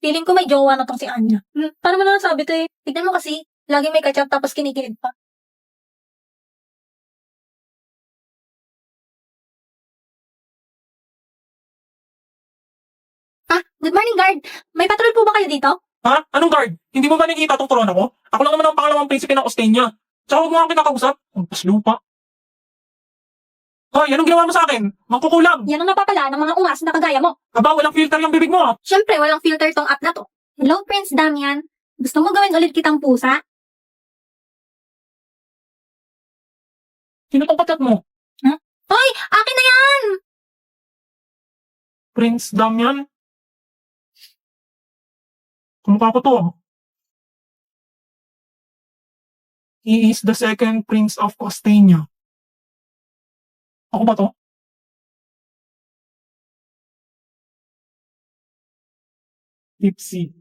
Feeling ko may jowa na tong si Anya. Paano mo lang nasabi to eh? Tignan mo kasi, lagi may kachat tapos kinikilig pa. Good morning, guard. May patrol po ba kayo dito? Ha? Anong guard? Hindi mo ba nakikita tong corona ko? Ako lang naman ang pangalawang prinsipe ng Ostenia. Tsaka huwag mo akong kinakausap. Ang paslupa. Hoy, anong ginawa mo sa akin? Mangkukulam. Yan ang napapala ng mga ungas na kagaya mo. Aba, walang filter yung bibig mo ah. Siyempre, walang filter tong app na to. Hello, Prince Damian. Gusto mo gawin ulit kitang pusa? Sino tong kachat mo? Hoy! Akin na yan! Prince Damian? Kumukha ko to ah. He is the second prince of Ostenia. Ako ba to? Tipsy.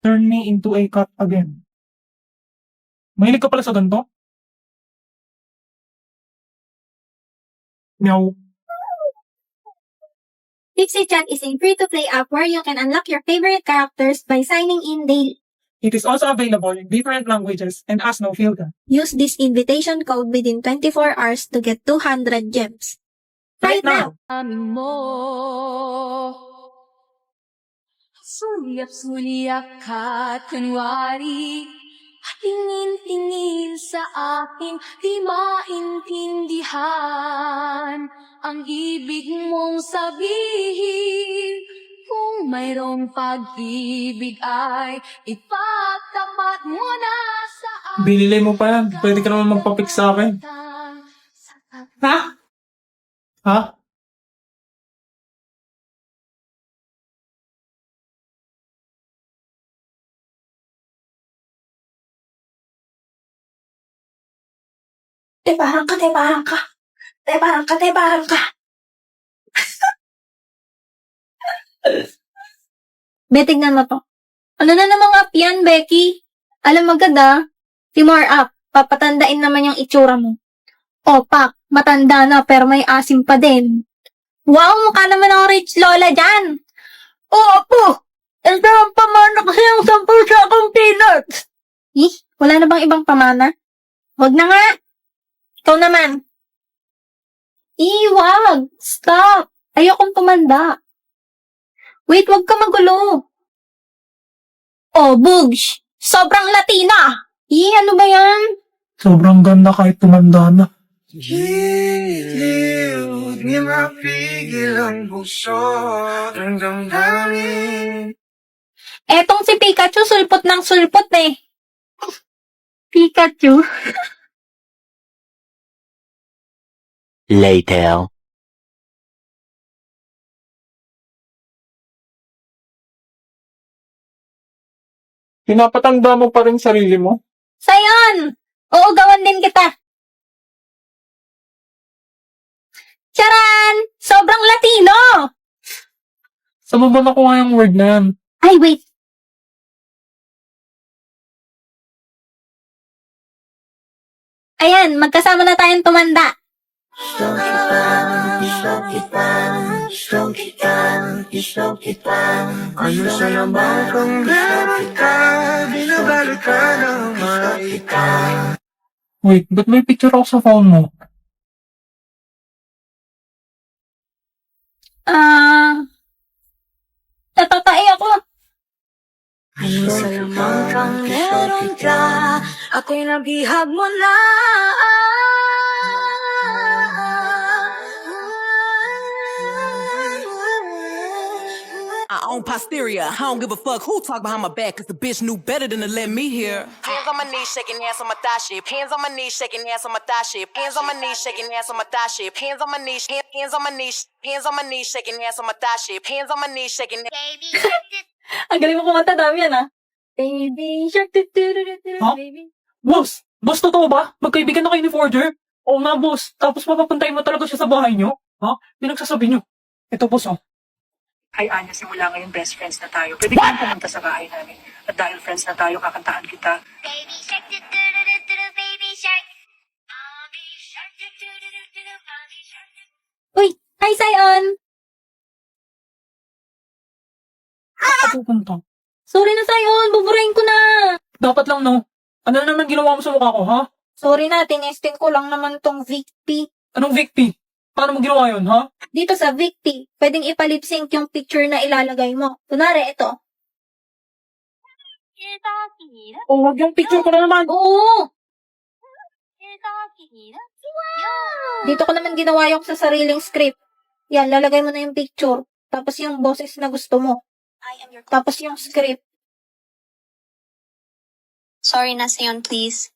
Turn me into a cat again. Mahilig ka pala sa ganito? Meow. Pixie Chat is a free-to-play app where you can unlock your favorite characters by signing in daily. It is also available in different languages and has no filter. Use this invitation code within 24 hours to get 200 gems. Right now! Amin mo. Sulyap-sulyap ka at kunwari, tingin-tingin sa akin, di maintindihan ang ibig mong sabihin. Kung mayroong pag-ibig ay ipagtapat mo na sa akin. Binili mo pa yan. Pwede ka naman magpapik sa akin. Ha? Ha? Tebahan ka, tebahan ka. Tebahan ka, tebahan ka. Be, tignan mo to. Ano na namang app yan, Becky? Alam mo agad Timor app, papatandain naman yung itsura mo. Pak, matanda na pero may asim pa din. Wow, mukha naman ng rich lola dyan. Apo! Ito ang pamana kasi yung 10 sa akong peanuts. Wala na bang ibang pamana? Huwag na nga. Ikaw naman. Wag! Stop! Ayokong tumanda. Wait, wag ka magulo. Bugs! Sobrang Latina! Ano ba yan? Sobrang ganda kahit tumanda na. Giliw, di mapigil ang puso ng damdamin. Etong si Pikachu, sulpot ng sulpot eh. Pikachu? Later. Pinapatanda mo pa rin sarili mo? Sayon! Oo, gawan din kita. Charan! Sobrang Latino! Saan mo ba nakuha yung word na yan? Ay, wait. Ayan, magkasama na tayong tumanda. Gusto kita, ano sa lamang kang meron ka, binabalik ka ng maika. Wait, ba't may picture ako sa phone mo? Natatai ako. Ano sa lamang kang meron ka, ako'y nabihag mo na. I own posterior. I don't give a fuck who talk behind my back, cause the bitch knew better than to let me hear. Hands on my knees, shaking ass on my thigh shape. Hands on my knees, shaking ass on my thigh shape. Hands on my knees, shaking ass on my thigh shape. Hands on my knees, hands on my knees, hands on my knees, shaking ass on my thigh shape. Hands on my knees, shaking. Ang galing mo kumanta, dami yan Baby shark, Huh? baby. Boss! Boss, totoo ba? Magkaibigan na kayo ni Forger? Oo nga, boss. Tapos mapapuntahin mo talaga siya sa bahay niyo? Ha? Pinagsasabi niyo. Ito, boss, Hi Anya, simula ngayon best friends na tayo. Pwede kang pumunta sa bahay namin. At dahil friends na tayo, kakantahan kita. Baby shark, baby shark. Mommy shark, mommy shark. Uy, hi, Sayon! pupunta? Sorry na sa'yo, buburahin ko na. Dapat lang, no? Ano na naman ginawa mo sa mukha ko, ha? Sorry na, tinesting ko lang naman tong Victi. Anong Victi? Paano mo ginawa yun, ha? Dito sa Victi, pwedeng ipalip-sync yung picture na ilalagay mo. Kunwari, ito. Oh, wag yung picture ko na naman. Oo! Dito ko naman ginawa yung sa sariling script. Yan, lalagay mo na yung picture. Tapos yung boses na gusto mo. Tapos yung script. Sorry na, Seon, please.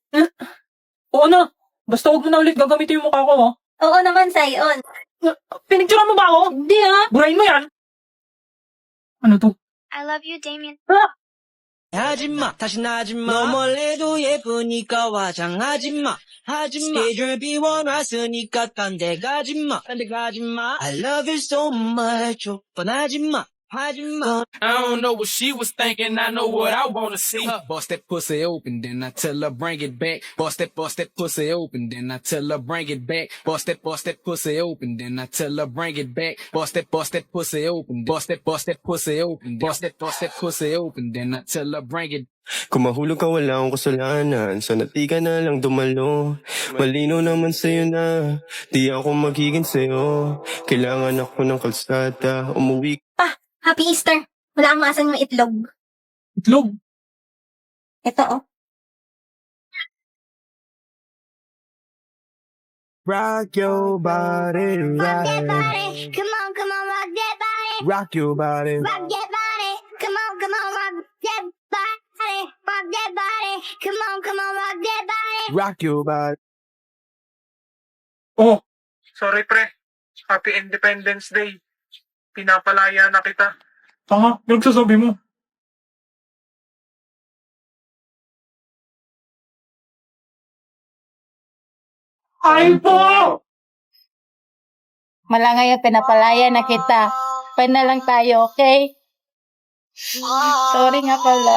Oo na. Basta huwag mo na ulit gagamitin yung mukha ko, ha? Oo naman, Sayon. Pinicturean mo ba ako? Hindi ha? Burahin mo yan. Ano to? I love you, Damien. 하지마 다시 나지마 너 몰래도 예쁘니까 화장하지마 하지마 스케줄 비워놨으니까 딴 데 가지마 I love you so much 뻔하지마 하지마 I don't know what she was thinking, I know what I wanna see. Bust that pussy open, then I tell her bring it back. Bust that pussy open, then I tell her bring it back. Bust that pussy open, then I tell her bring it back. Bust that pussy open, bust that pussy open, bust that pussy open, then I tell her bring it. Kung mahulog ka wala akong kasalanan, sana di ka na lang dumalo. Malino naman sa'yo na, di ako magiging sa'yo. Kailangan ako ng kalsada, umuwi. Happy Easter. Wala kang maasan yung itlog. Itlog. Ito oh. Rock your body, Rock that body. Come on, rock that body. Rock your body. Rock that body. Come on, rock that body. Rock that body. Come on, rock that body. Rock your body. Oh, sorry pre. Happy Independence Day. Pinapalaya na kita. Tanga, pinagsasabi mo. Ay po! Mala ngayon, pinapalaya na kita. Pwede na lang tayo, okay? Sorry nga pala.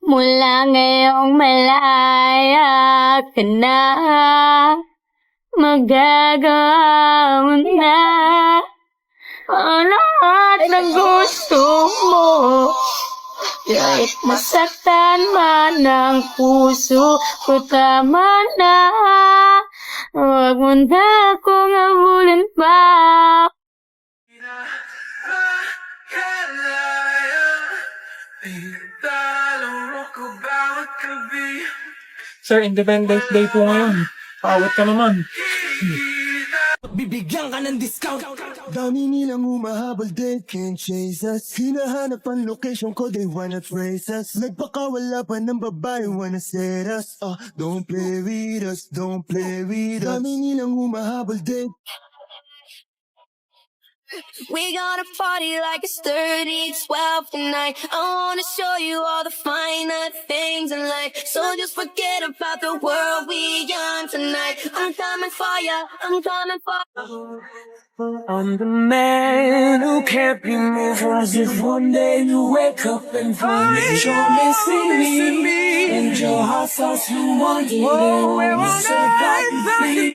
Mula ngayong malaya ka na, magagawa mo na ang lahat ng gusto mo. Kahit masaktan man ang puso ko, tama na. Huwag mo na akong habulin pa. Sir, Independence Day po ngayon. Paawat ka naman. bibigyan ka ng discount. Dami nilang humahabol, they can't chase us. Hinahanap ang location ko, they wanna trace us. Nagpakawala pa ng babae, wanna set us. Don't play with us, don't play with us. Dami nilang humahabol, they We gonna party like it's 30-12 tonight. I wanna show you all the finer things in life. So just forget about the world we on tonight. I'm coming for ya, I'm coming for I'm the man who can't be moved. As if one day you wake up and find that you're missing me. And your heart starts to wonder, say goodbye.